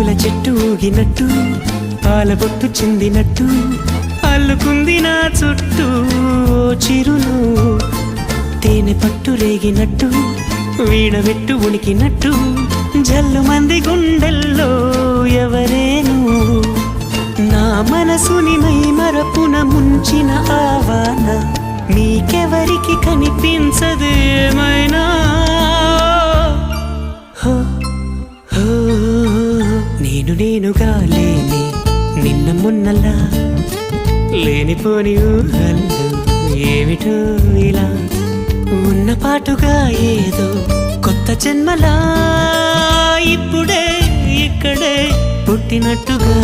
పూల చెట్టు ఊగినట్టు పాల బొట్టు చిందినట్టు అల్లుకుంది నా చుట్టూ చిరును తేనె పట్టు రేగినట్టు వీడబెట్టు ఉనికినట్టు జల్లు మంది గుండెల్లో ఎవరేను నా మనసుని మై మరపున ముంచిన ఆవాన నీకెవరికి కనిపించదు ఏమైనా నేనుగా లేని నిన్న మొన్నలా లేనిపోని ఊహల్లో ఏమిటో ఇలా ఉన్న పాటుగా ఏదో కొత్త జన్మలా ఇప్పుడే ఇక్కడే పుట్టినట్టుగా